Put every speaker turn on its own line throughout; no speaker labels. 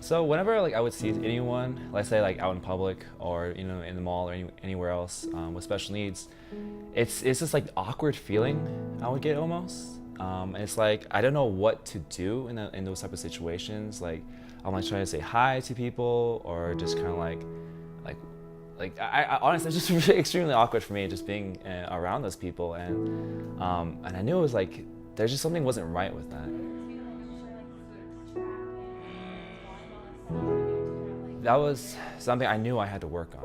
So whenever I would see anyone, let's say out in public or in the mall or anywhere else with special needs, it's this awkward feeling I would get almost. And it's I don't know what to do in those type of situations. I'm trying to say hi to people or just kind of I honestly, it's just really extremely awkward for me just being around those people, and I knew it was there's just something wasn't right with that. That was something I knew I had to work on,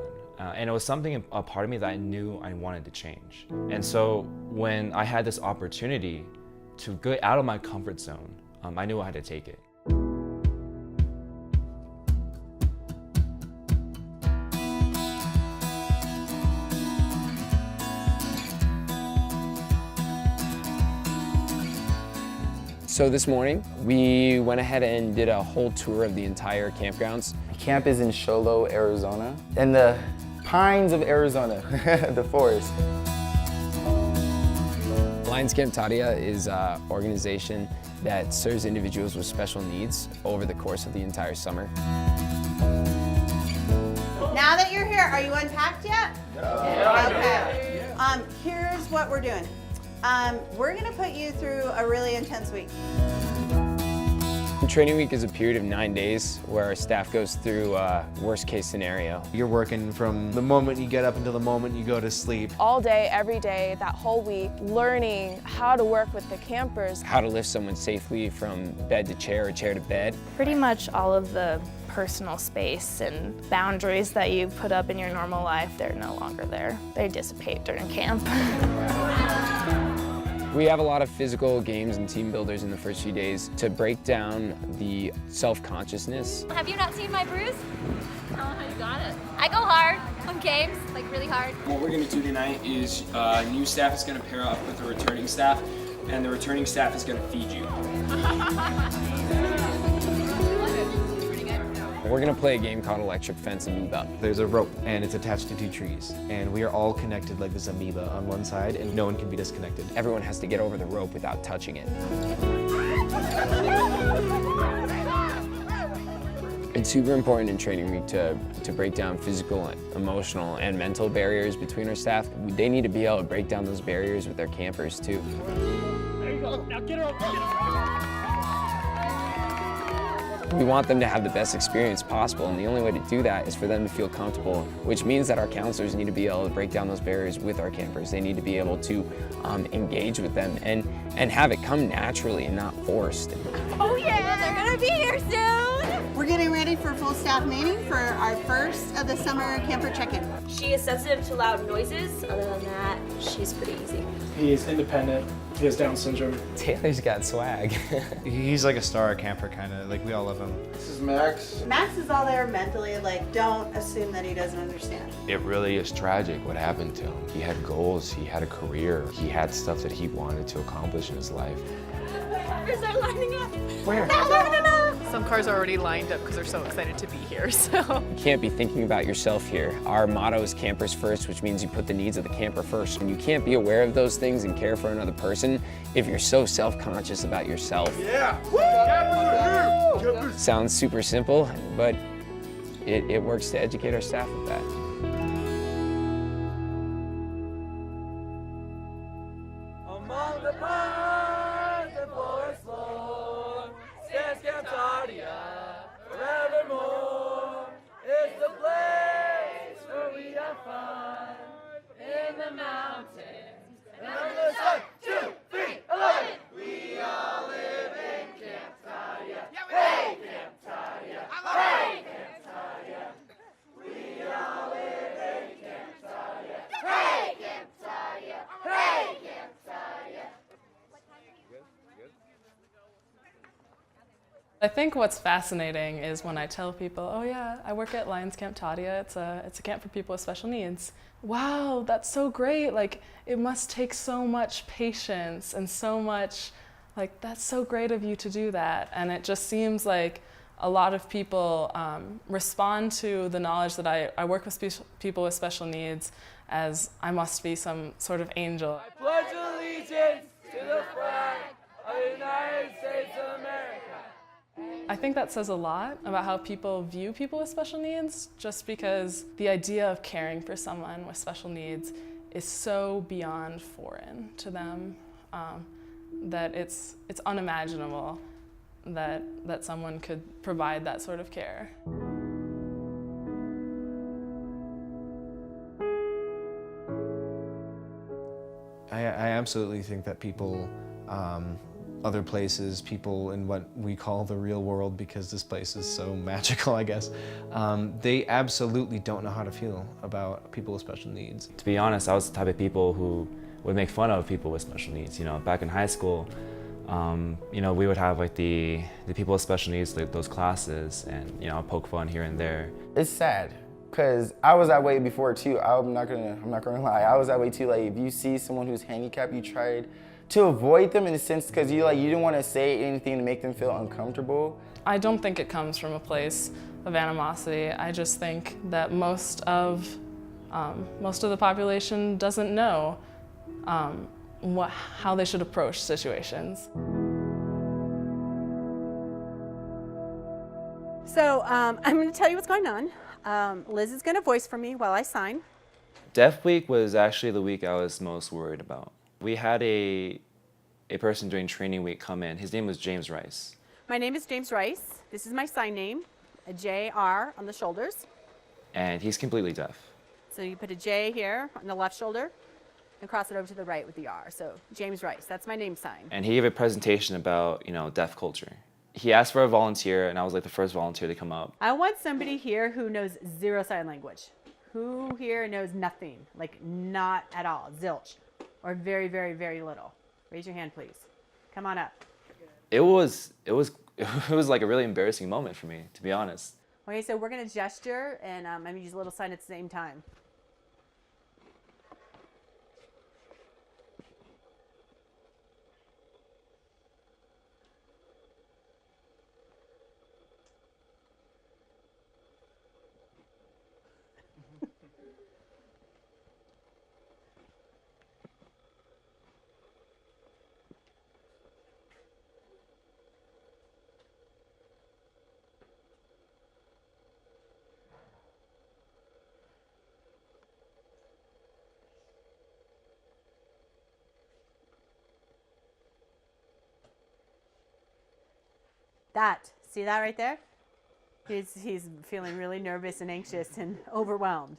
and it was something, a part of me that I knew I wanted to change. And so when I had this opportunity to get out of my comfort zone, I knew I had to take it.
So this morning, we went ahead and did a whole tour of the entire campgrounds.
Camp is in Sholo, Arizona, in the pines of Arizona, the forest.
Lions Camp Tadia is an organization that serves individuals with special needs over the course of the entire summer.
Now that you're here, are you unpacked yet? No. Okay. Here's what we're doing. We're gonna put you through a really intense week.
Training week is a period of 9 days where our staff goes through worst case scenario.
You're working from the moment you get up until the moment you go to sleep.
All day, every day, that whole week, learning how to work with the campers.
How to lift someone safely from bed to chair or chair to bed.
Pretty much all of the personal space and boundaries that you put up in your normal life, they're no longer there. They dissipate during camp.
We have a lot of physical games and team builders in the first few days to break down the self-consciousness.
Have you not seen my bruise? I don't know how you got it. I go hard on games, really hard.
What we're going to do tonight is new staff is going to pair up with the returning staff, and the returning staff is going to feed you.
We're going to play a game called Electric Fence Amoeba.
There's a rope, and it's attached to 2 trees, and we are all connected like this amoeba on one side, and no one can be disconnected.
Everyone has to get over the rope without touching it. It's super important in training week to break down physical, emotional, and mental barriers between our staff. They need to be able to break down those barriers with their campers too.
There you go. Now get her up. Get her.
We want them to have the best experience possible, and the only way to do that is for them to feel comfortable, which means that our counselors need to be able to break down those barriers with our campers. They need to be able to engage with them and have it come naturally and not forced.
Oh yeah, they're gonna be here soon!
We're getting ready for full staff meeting for our first of the summer camper check-in.
She is sensitive to loud noises. Other than that, she's pretty easy.
He is independent. He has Down syndrome.
Taylor's got swag.
He's like a star camper, kind of. We all love him.
This is Max.
Max is all there mentally, don't assume that he doesn't understand.
It really is tragic what happened to him. He had goals, he had a career, he had stuff that he wanted to accomplish in his life.
Cars are lining up.
Where?
They're lining up.
Some cars are already lined up because they're so excited to be here, so.
You can't be thinking about yourself here. Our motto is campers first, which means you put the needs of the camper first. And you can't be aware of those things and care for another person if you're so self-conscious about yourself.
Yeah! Woo!
Sounds super simple, but it works to educate our staff with that.
Among the pines and forest floor, stands Camp Tadia, forevermore. It's the place where we have fun in the mountains. And on the sun, 2, 3, 11. We all live in Camp Tadia. Hey, Camp Tadia. Hey, Camp Tadia. We all live in Camp Tadia. Hey, Camp Tadia. Hey, Camp Tadia.
I think what's fascinating is when I tell people, oh yeah, I work at Lions Camp Tadia. It's a camp for people with special needs. Wow, that's so great. It must take so much patience and so much, that's so great of you to do that. And it just seems like a lot of people respond to the knowledge that I work with people with special needs as I must be some sort of angel.
I pledge allegiance to the flag of the United States of America.
I think that says a lot about how people view people with special needs, just because the idea of caring for someone with special needs is so beyond foreign to them that it's unimaginable that someone could provide that sort of care.
I absolutely think that people, other places, people in what we call the real world, because this place is so magical, I guess, they absolutely don't know how to feel about people with special needs.
To be honest, I was the type of people who would make fun of people with special needs. You know, back in high school, you know, we would have like the people with special needs, like those classes, and you know, poke fun here and there.
It's sad, cause I was that way before too. I'm not gonna lie. I was that way too. Like if you see someone who's handicapped, you tried to avoid them in a sense, cause you didn't want to say anything to make them feel uncomfortable.
I don't think it comes from a place of animosity. I just think that most of the population doesn't know how they should approach situations.
So I'm going to tell you what's going on. Liz is going to voice for me while I sign.
Deaf Week was actually the week I was most worried about. We had a person during training week come in. His name was James Rice.
My name is James Rice. This is my sign name, a J-R on the shoulders.
And he's completely deaf.
So you put a J here on the left shoulder and cross it over to the right with the R. So James Rice, that's my name sign.
And he gave a presentation about, you know, deaf culture. He asked for a volunteer, and I was like the first volunteer to come up.
I want somebody here who knows zero sign language. Who here knows nothing? Like not at all, zilch, or very, very, very little. Raise your hand, please. Come on up.
It was like a really embarrassing moment for me, to be honest.
Okay, so we're gonna gesture, and I'm gonna use a little sign at the same time. See that right there? He's feeling really nervous and anxious and overwhelmed.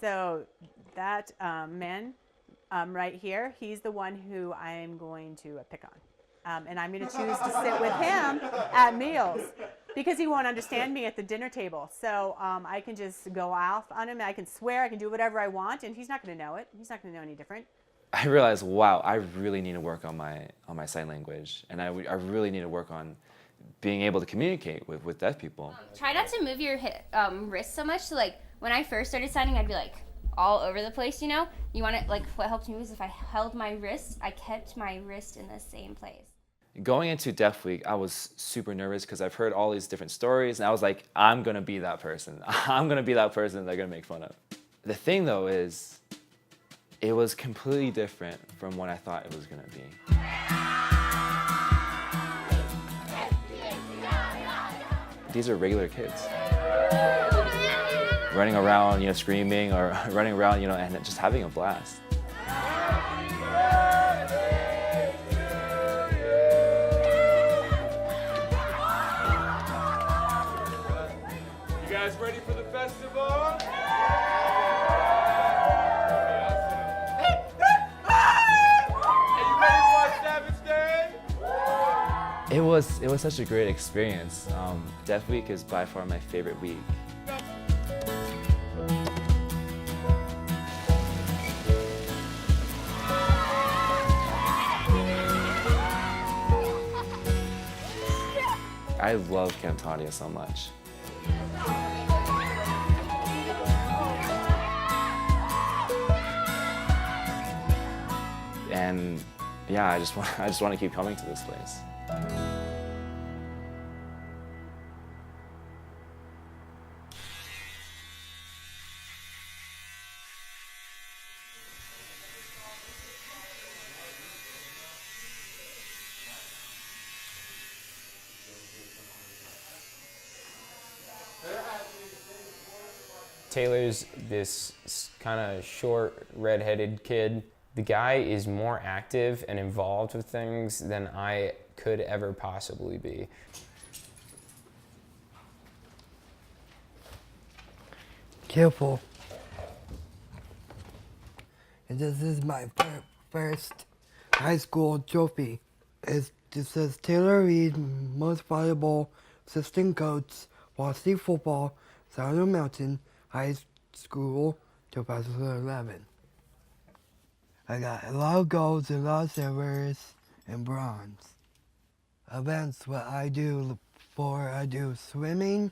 So that man right here, he's the one who I'm going to pick on. And I'm going to choose to sit with him at meals because he won't understand me at the dinner table. So I can just go off on him. I can swear, I can do whatever I want, and he's not going to know it. He's not going to know any different.
I realized, wow, I really need to work on my sign language, and I really need to work on being able to communicate with deaf people.
Try not to move your wrist so much. So like when I first started signing, I'd be like all over the place, you know? You want to, like, what helped me was if I held my wrist, I kept my wrist in the same place.
Going into Deaf Week, I was super nervous because I've heard all these different stories, and I was like, I'm gonna be that person. I'm gonna be that person they're gonna make fun of. The thing though is, it was completely different from what I thought it was gonna be. These are regular kids. Running around, you know, screaming, or running around, you know, and just having a blast.
You guys ready for the festival?
It was such a great experience. Deaf Week is by far my favorite week. I love Camp Tadia so much. And yeah, I just want to keep coming to this place.
Taylor's this kind of short, red-headed kid. The guy is more active and involved with things than I could ever possibly be.
Careful. And this is my first high school trophy. It says Taylor Reed, most valuable assistant coach, varsity football, Saddle Mountain High School, 2011. I got a lot of golds, a lot of silvers, and bronze. Events, what I do swimming,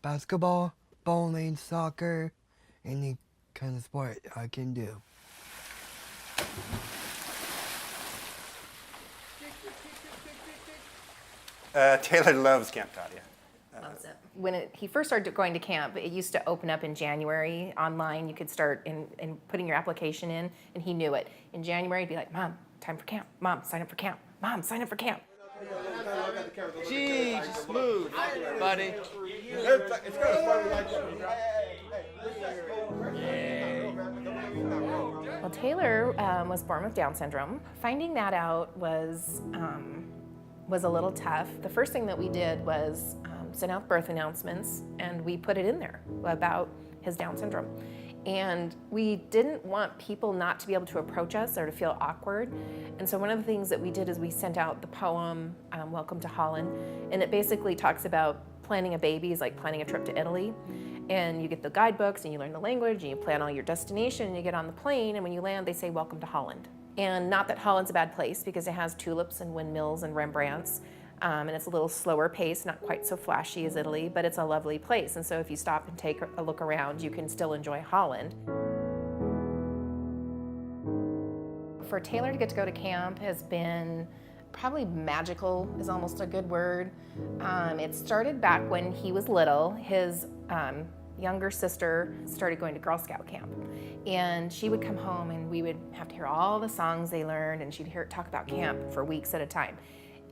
basketball, bowling, soccer, any kind of sport I can do.
Taylor loves Camp Tadia.
Loves it. When he first started going to camp, it used to open up in January online. You could start in putting your application in, and he knew it. In January, he'd be like, Mom, time for camp. Mom, sign up for camp. Mom, sign up for camp.
Gee, smooth, buddy.
Well, Taylor was born with Down syndrome. Finding that out was a little tough. The first thing that we did was send out birth announcements, and we put it in there about his Down syndrome. And we didn't want people not to be able to approach us or to feel awkward. And so one of the things that we did is we sent out the poem, Welcome to Holland. And it basically talks about planning a baby is like planning a trip to Italy. And you get the guidebooks and you learn the language and you plan all your destination and you get on the plane, and when you land, they say, Welcome to Holland. And not that Holland's a bad place, because it has tulips and windmills and Rembrandts. And it's a little slower pace, not quite so flashy as Italy, but it's a lovely place. And so if you stop and take a look around, you can still enjoy Holland. For Taylor to get to go to camp has been probably magical, is almost a good word. It started back when he was little. His younger sister started going to Girl Scout camp. And she would come home and we would have to hear all the songs they learned, and she'd hear it talk about camp for weeks at a time.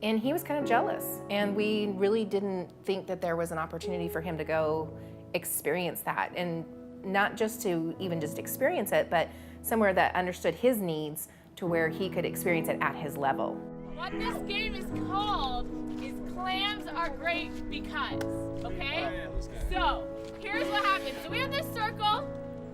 And he was kind of jealous, and we really didn't think that there was an opportunity for him to go experience that, and not just to even just experience it, but somewhere that understood his needs to where he could experience it at his level.
What this game is called is Clams Are Great Because, okay? So, here's what happens. So we have this circle,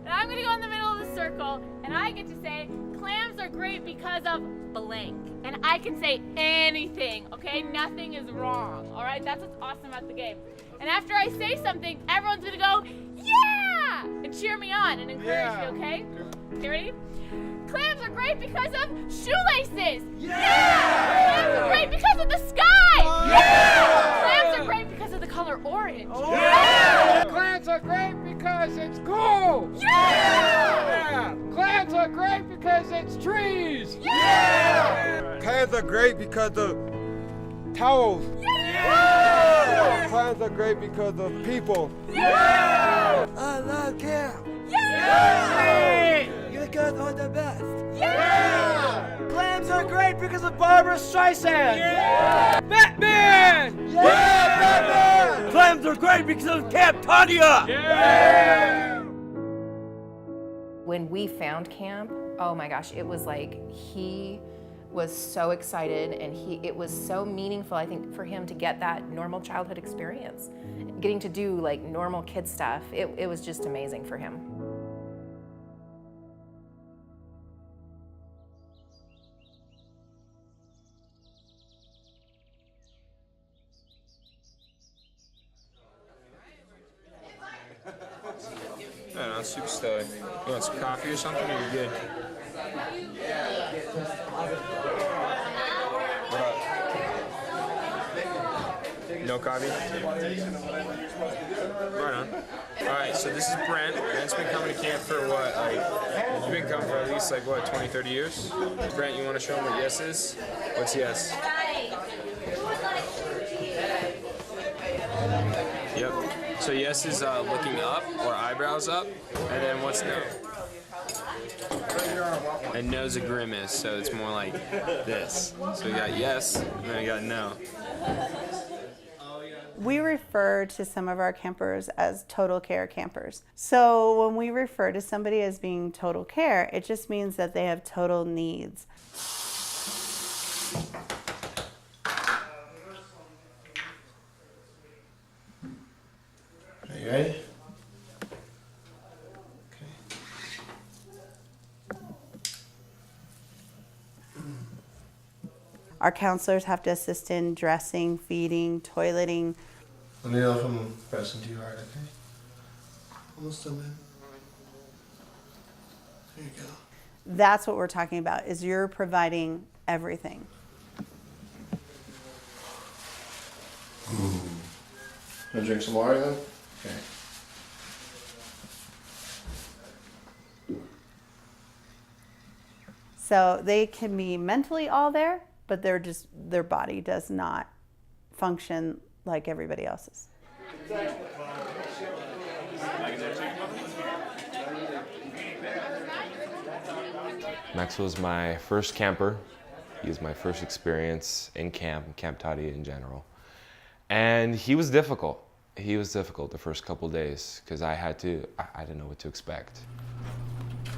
and I'm gonna go in the middle of the circle, and I get to say, clams are great because of blank. And I can say anything, okay? Nothing is wrong, all right? That's what's awesome about the game. And after I say something, everyone's gonna go, yeah! And cheer me on and encourage me, okay? Okay, ready? Clams are great because of shoelaces! Yeah! Clams are great because of the sky! Yeah! Clams are great because of the color orange!
Yeah! Clams are great because it's cool! Yeah! Clams are great because it's trees! Yeah! Clams are great because of towels! Yeah! Clams are great because of people!
Yeah! I love camp!
Yeah!
You guys are the best!
Yeah! Clams are great because of Barbara Streisand! Yeah! Batman! Yeah! Batman! Clams are great because of Camp Tadia! Yeah!
When we found camp, oh my gosh, it was like he was so excited, and it was so meaningful, I think, for him to get that normal childhood experience. Getting to do like normal kid stuff, it was just amazing for him.
No, not super stoked. You want some coffee or something, or you good? What up? No coffee? Right on. Alright, so this is Brent. Brent's been coming to camp for what, like, you've been coming for at least, like, what, 20, 30 years? Brent, you want to show him what yes is? What's yes? Yep. So yes is looking up, or eyebrows up, and then what's no? And no's a grimace, so it's more like this. So we got yes, and then we got no.
We refer to some of our campers as total care campers. So when we refer to somebody as being total care, it just means that they have total needs.
Are you ready?
Our counselors have to assist in dressing, feeding, toileting.
Let me know if I'm pressing too hard, okay? Almost done, man. There you go.
That's what we're talking about, is you're providing everything.
Wanna drink some water then? Okay.
So they can be mentally all there, but their body does not function like everybody else's.
Max was my first camper. He was my first experience in Camp Tadia in general. And he was difficult. He was difficult the first couple days because I didn't know what to expect.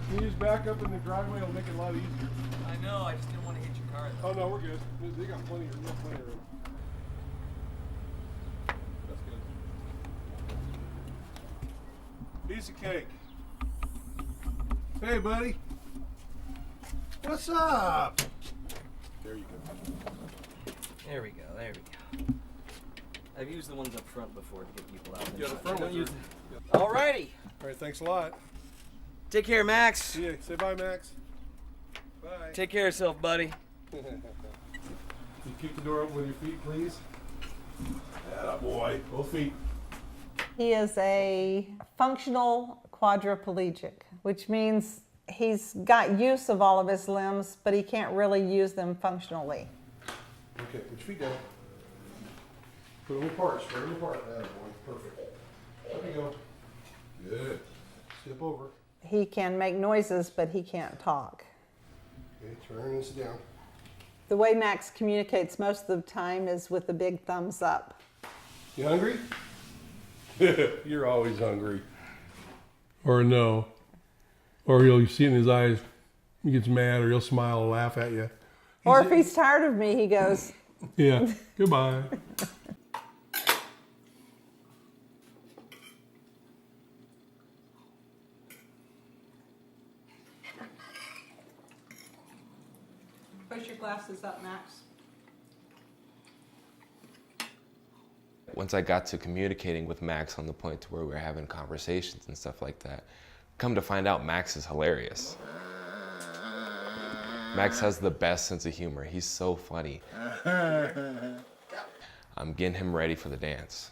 Can you just back up in the driveway? It'll make it a lot easier.
I know, I just didn't want to hit your car though.
Oh no, we're good. They got plenty of room. That's good. Piece of cake. Hey, buddy. What's up? There you go.
There we go, there we go. I've used the ones up front before to get people out there.
Yeah, the front ones
use.
are-
Alrighty.
All right, thanks a lot.
Take care, Max.
See ya. Say bye, Max. Bye.
Take care of yourself, buddy.
Can you keep the door open with your feet, please? Yeah, boy. Both feet.
He is a functional quadriplegic, which means he's got use of all of his limbs, but he can't really use them functionally.
Okay, put your feet down. Put them apart, spread them apart. That boy, perfect. There you go. Good. Step over.
He can make noises, but he can't talk.
Okay, turn and sit down.
The way Max communicates most of the time is with a big thumbs up.
You hungry? You're always hungry. Or no. Or you'll see in his eyes, he gets mad, or he'll smile and laugh at you.
Or if he's tired of me, he goes,
Yeah, goodbye.
push your glasses up, Max.
Once I got to communicating with Max on the point to where we were having conversations and stuff like that, come to find out Max is hilarious. Max has the best sense of humor. He's so funny. I'm getting him ready for the dance.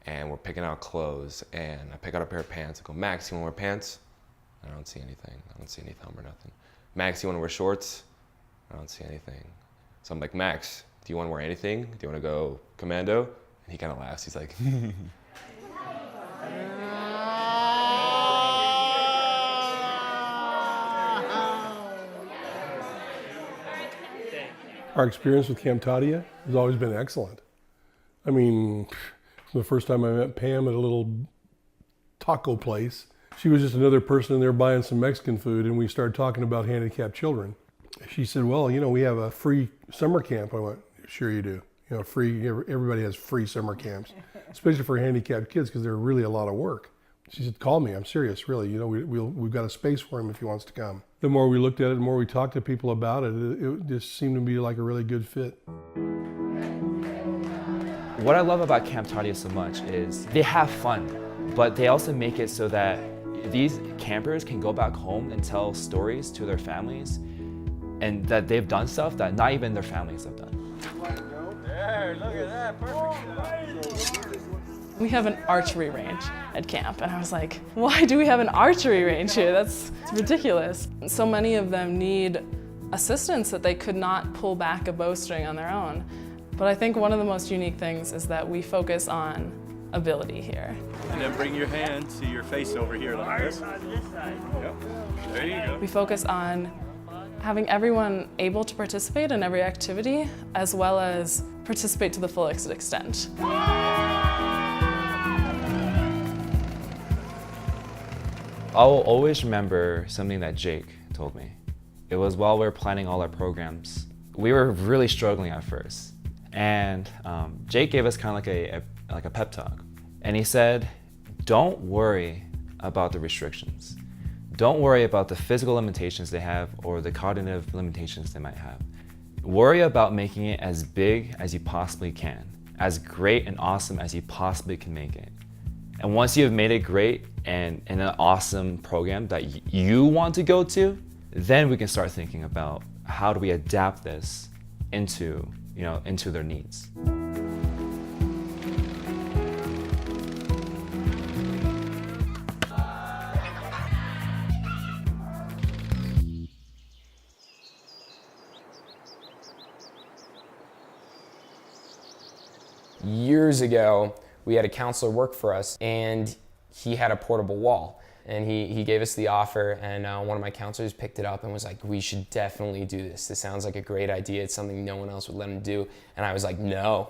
And we're picking out clothes, and I pick out a pair of pants. I go, Max, you wanna wear pants? I don't see anything. I don't see any thumb or nothing. Max, you wanna wear shorts? I don't see anything. So I'm like, Max, do you wanna wear anything? Do you wanna go commando? And he kind of laughs. He's like,
Our experience with Camp Tadia has always been excellent. I mean, from the first time I met Pam at a little taco place, she was just another person in there buying some Mexican food, and we started talking about handicapped children. She said, well, you know, we have a free summer camp. I went, sure you do. You know, free, everybody has free summer camps, especially for handicapped kids, because they're really a lot of work. She said, call me, I'm serious, really. You know, we've got a space for him if he wants to come. The more we looked at it, the more we talked to people about it, it just seemed to be like a really good fit.
What I love about Camp Tadia so much is they have fun, but they also make it so that these campers can go back home and tell stories to their families, and that they've done stuff that not even their families have done.
There, look at that, perfect.
We have an archery range at camp, and I was like, why do we have an archery range here? It's ridiculous. So many of them need assistance that they could not pull back a bowstring on their own. But I think one of the most unique things is that we focus on ability here.
And then bring your hand to your face over here like this. Yep. There you go.
We focus on having everyone able to participate in every activity, as well as participate to the fullest extent.
I'll always remember something that Jake told me. It was while we were planning all our programs. We were really struggling at first. And Jake gave us kind of like a pep talk. And he said, don't worry about the restrictions. Don't worry about the physical limitations they have or the cognitive limitations they might have. Worry about making it as big as you possibly can, as great and awesome as you possibly can make it. And once you've made it great and an awesome program that you want to go to, then we can start thinking about how do we adapt this into their needs.
Years ago, we had a counselor work for us, and he had a portable wall. And he gave us the offer, and one of my counselors picked it up and was like, we should definitely do this. This sounds like a great idea. It's something no one else would let him do. And I was like, no.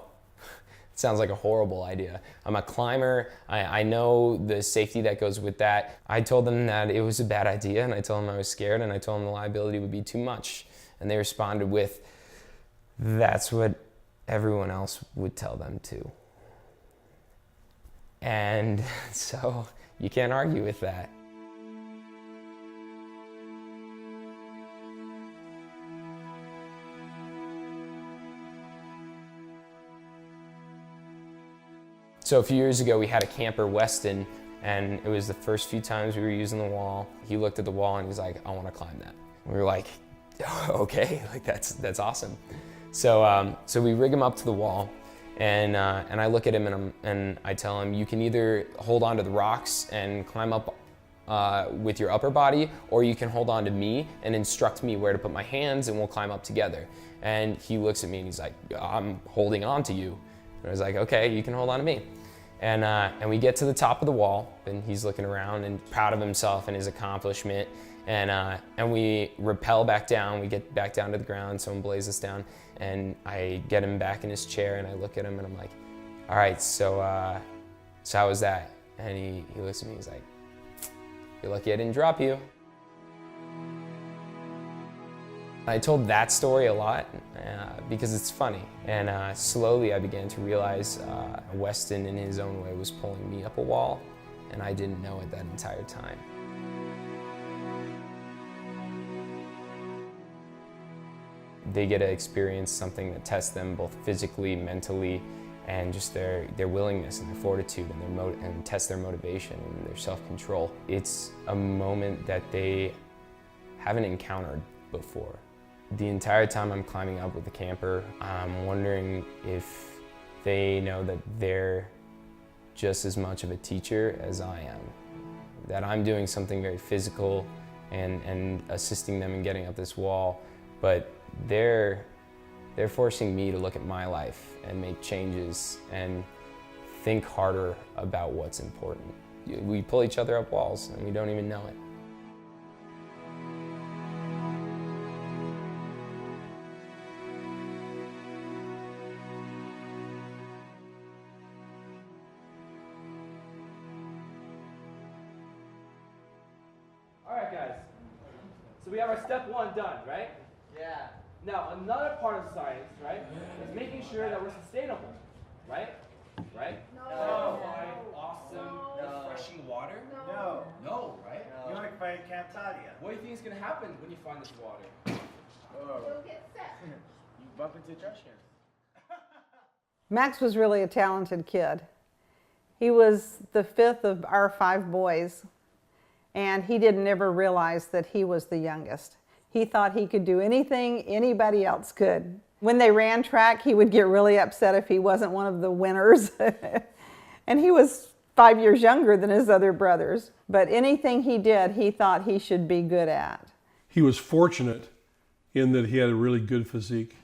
It sounds like a horrible idea. I'm a climber. I know the safety that goes with that. I told them that it was a bad idea, and I told them I was scared, and I told them the liability would be too much. And they responded with, that's what everyone else would tell them too. And so you can't argue with that. So a few years ago, we had a camper, Weston, and it was the first few times we were using the wall. He looked at the wall and he was like, I want to climb that. We were like, okay, like that's awesome. So we rig him up to the wall, and I look at him and I tell him, you can either hold on to the rocks and climb up with your upper body, or you can hold on to me and instruct me where to put my hands, and we'll climb up together. And he looks at me and he's like, I'm holding on to you. And I was like, okay, you can hold on to me. And we get to the top of the wall, and he's looking around and proud of himself and his accomplishment. And we rappel back down. We get back down to the ground. Someone blazes us down, and I get him back in his chair, and I look at him, and I'm like, all right, so how was that? And he looks at me. He's like, you're lucky I didn't drop you. I told that story a lot because it's funny, and slowly I began to realize Weston in his own way was pulling me up a wall, and I didn't know it that entire time. They get to experience something that tests them both physically, mentally, and just their willingness and their fortitude and test their motivation and their self-control. It's a moment that they haven't encountered before. The entire time I'm climbing up with the camper, I'm wondering if they know that they're just as much of a teacher as I am. That I'm doing something very physical and assisting them in getting up this wall, but they're forcing me to look at my life and make changes and think harder about what's important. We pull each other up walls and we don't even know it.
All right, guys. So we have our step one done, right? Yeah. Now, another part of science, right, is making sure that we're sustainable, right? Right? No. Awesome, refreshing water?
No.
No, right?
No. You want to find Camp Tadia.
What do you think is going to happen when you find this water?
You'll get sick. You bump into trash cans.
Max was really a talented kid. He was the fifth of our 5 boys, and he didn't ever realize that he was the youngest. He thought he could do anything anybody else could. When they ran track, he would get really upset if he wasn't one of the winners. And he was 5 years younger than his other brothers. But anything he did, he thought he should be good at.
He was fortunate in that he had a really good physique.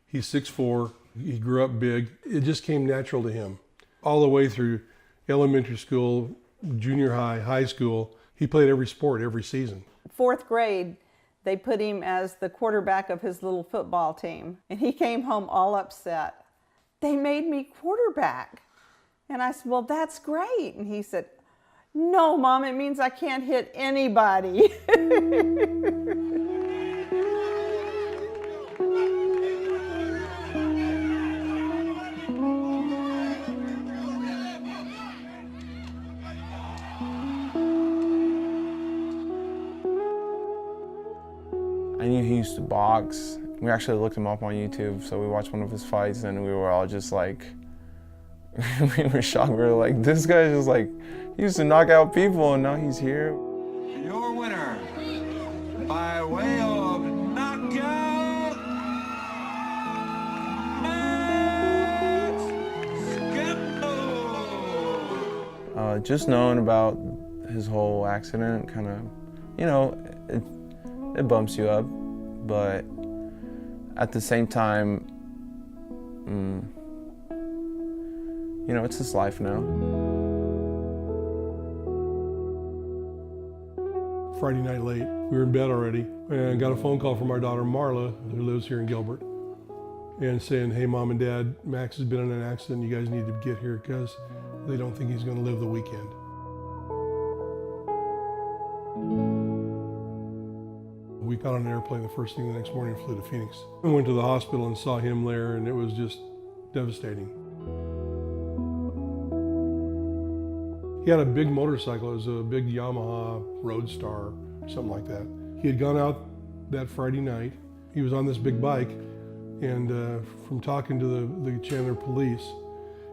He's 6'4", he grew up big. It just came natural to him. All the way through elementary school, junior high, high school, he played every sport every season. 4th
grade, they put him as the quarterback of his little football team. And he came home all upset. They made me quarterback. And I said, well, that's great. And he said, No, Mom, it means I can't hit anybody.
I knew he used to box. We actually looked him up on YouTube, so we watched one of his fights and we were all just like, we were shocked. We were like, this guy's just like, he used to knock out people and now he's here.
Your winner, by way of knockout,
Just knowing about his whole accident kind of, you know, it bumps you up, but at the same time, you know, it's his life now.
Friday night late, we were in bed already, and got a phone call from our daughter Marla, who lives here in Gilbert, and saying, hey, Mom and Dad, Max has been in an accident. You guys need to get here because they don't think he's going to live the weekend. We got on an airplane the first thing the next morning and flew to Phoenix. We went to the hospital and saw him there, and it was just devastating. He had a big motorcycle. It was a big Yamaha Roadstar, something like that. He had gone out that Friday night. He was on this big bike, and from talking to the Chandler police,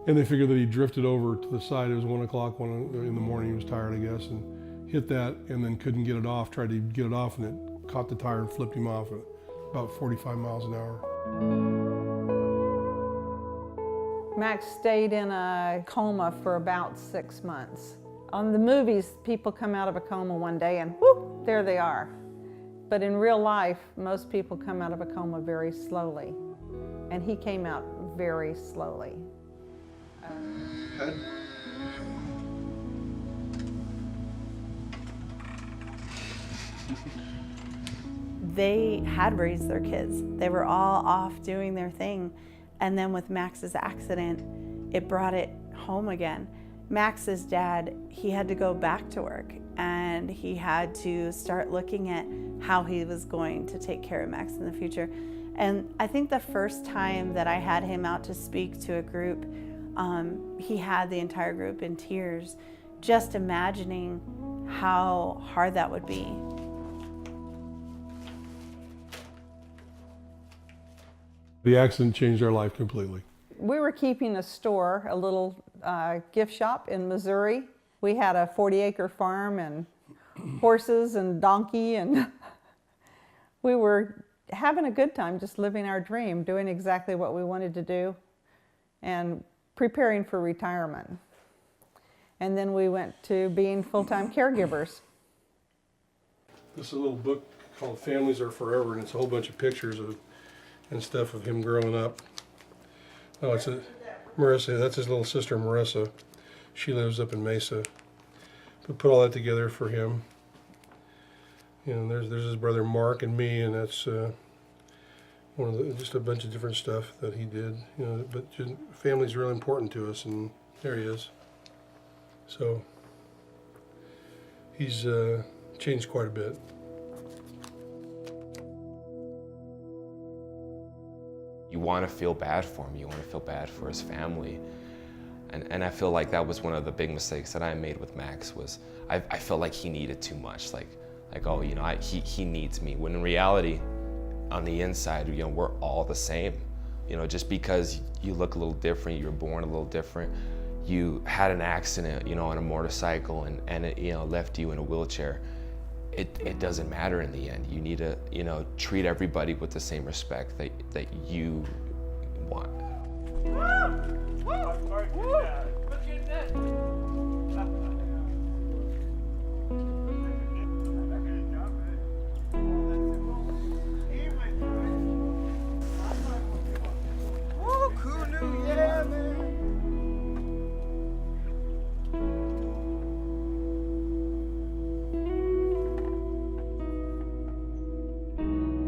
and they figured that he drifted over to the side. It was 1 o'clock in the morning. He was tired, I guess, and hit that and then couldn't get it off, tried to get it off, and it caught the tire and flipped him off at about 45 miles an hour.
Max stayed in a coma for about 6 months. On the movies, people come out of a coma one day and whoop, there they are. But in real life, most people come out of a coma very slowly. And he came out very slowly.
They had raised their kids. They were all off doing their thing. And then with Max's accident, it brought it home again. Max's dad, he had to go back to work and he had to start looking at how he was going to take care of Max in the future. And I think the first time that I had him out to speak to a group, he had the entire group in tears, just imagining how hard that would be.
The accident changed our life completely.
We were keeping a store, a little gift shop in Missouri. We had a 40-acre farm and horses and donkey, and we were having a good time, just living our dream, doing exactly what we wanted to do and preparing for retirement. And then we went to being full-time caregivers.
This is a little book called Families Are Forever, and it's a whole bunch of pictures and stuff of him growing up. Oh, it's Marissa, that's his little sister Marissa. She lives up in Mesa. We put all that together for him. You know, there's his brother Mark and me, and that's just a bunch of different stuff that he did. You know, but family's really important to us, and there he is. So he's changed quite a bit.
You want to feel bad for him. You want to feel bad for his family. And I feel like that was one of the big mistakes that I made with Max was I felt like he needed too much. Like oh, you know, he needs me. When in reality, on the inside, you know, we're all the same. You know, just because you look a little different, you were born a little different, you had an accident, you know, on a motorcycle and it, you know, left you in a wheelchair. It doesn't matter in the end. You need to, you know, treat everybody with the same respect that you want.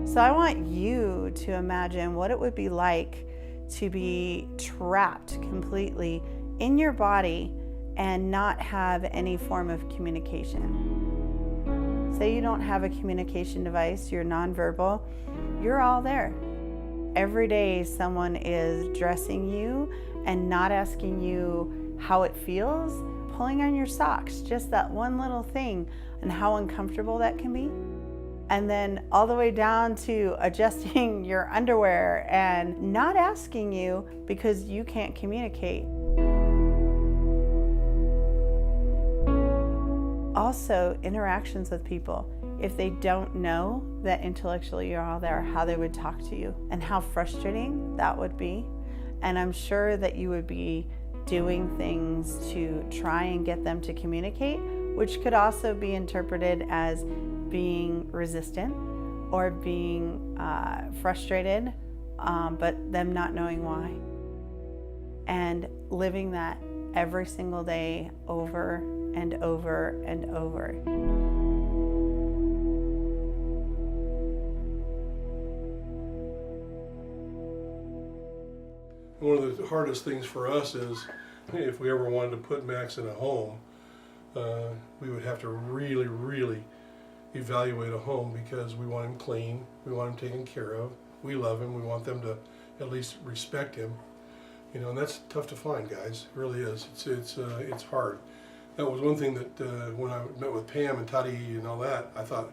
So I want you to imagine what it would be like to be trapped completely in your body and not have any form of communication. Say you don't have a communication device, you're nonverbal, you're all there. Every day someone is dressing you and not asking you how it feels, pulling on your socks, just that one little thing, and how uncomfortable that can be. And then all the way down to adjusting your underwear and not asking you because you can't communicate. Also, interactions with people. If they don't know that intellectually you're all there, how they would talk to you and how frustrating that would be. And I'm sure that you would be doing things to try and get them to communicate, which could also be interpreted as being resistant or being frustrated, but them not knowing why. And living that every single day over and over and over.
One of the hardest things for us is if we ever wanted to put Max in a home, we would have to really, really evaluate a home because we want him clean, we want him taken care of, we love him, we want them to at least respect him. You know, and that's tough to find, guys. It really is. It's hard. That was one thing that when I met with Pam and Toddy and all that, I thought,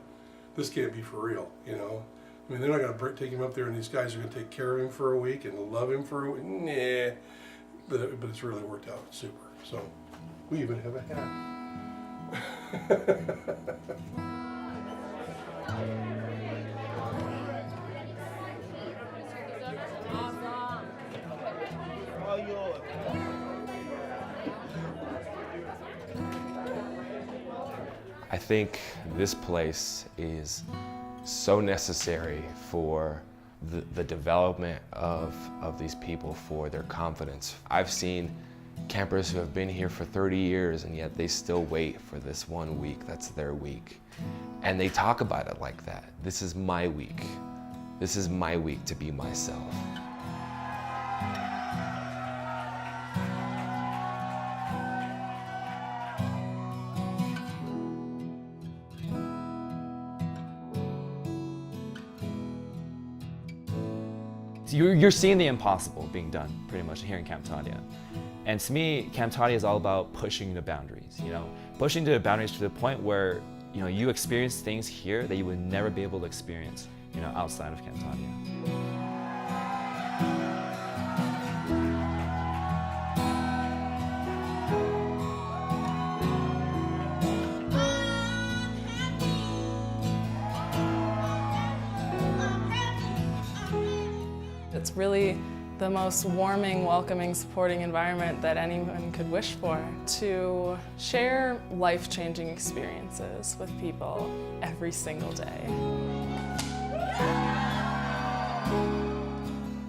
this can't be for real, you know. I mean, they're not going to take him up there and these guys are going to take care of him for a week and love him for a week. Nah. But it's really worked out super. So we even have a hat.
I think this place is so necessary for the development of these people, for their confidence. I've seen campers who have been here for 30 years and yet they still wait for this 1 week that's their week. And they talk about it like that. This is my week. This is my week to be myself.
You're seeing the impossible being done pretty much here in Camp Tadia. And to me, Camp Tadia is all about pushing the boundaries, you know, pushing the boundaries to the point where, you know, you experience things here that you would never be able to experience, you know, outside of Camp Tadia.
It's really the most warming, welcoming, supporting environment that anyone could wish for, to share life-changing experiences with people every single day.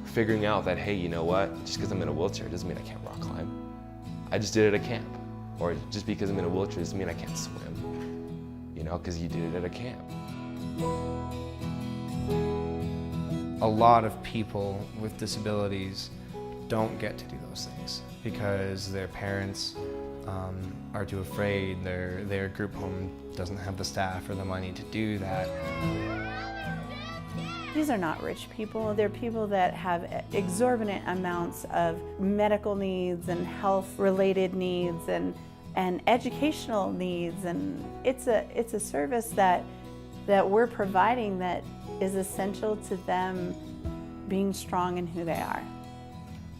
Figuring out that, hey, you know what? Just because I'm in a wheelchair doesn't mean I can't rock climb. I just did it at a camp. Or just because I'm in a wheelchair doesn't mean I can't swim. You know, because you did it at a camp.
A lot of people with disabilities don't get to do those things because their parents are too afraid, their group home doesn't have the staff or the money to do that.
These are not rich people. They're people that have exorbitant amounts of medical needs and health-related needs and educational needs, and it's a service that we're providing that is essential to them being strong in who they are.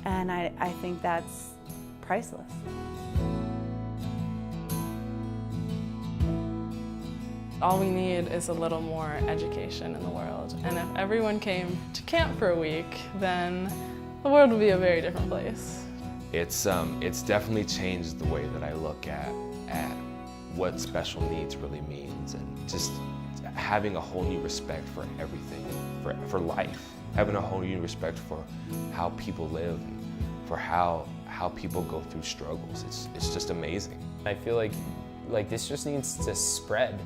And I think that's priceless.
All we need is a little more education in the world. And if everyone came to camp for a week, then the world would be a very different place.
It's definitely changed the way that I look at what special needs really means, and just having a whole new respect for everything, for life, having a whole new respect for how people live, for how people go through struggles. It's just amazing.
I feel like this just needs to spread.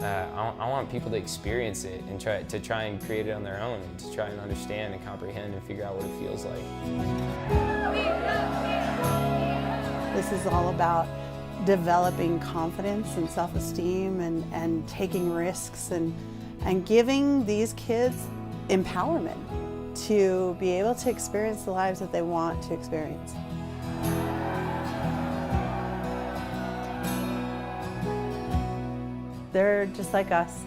I want people to experience it and try and create it on their own, and to try and understand and comprehend and figure out what it feels like.
This is all about
developing confidence and self-esteem and taking risks and giving these kids empowerment to be able to experience the lives that they want to experience. They're just like us.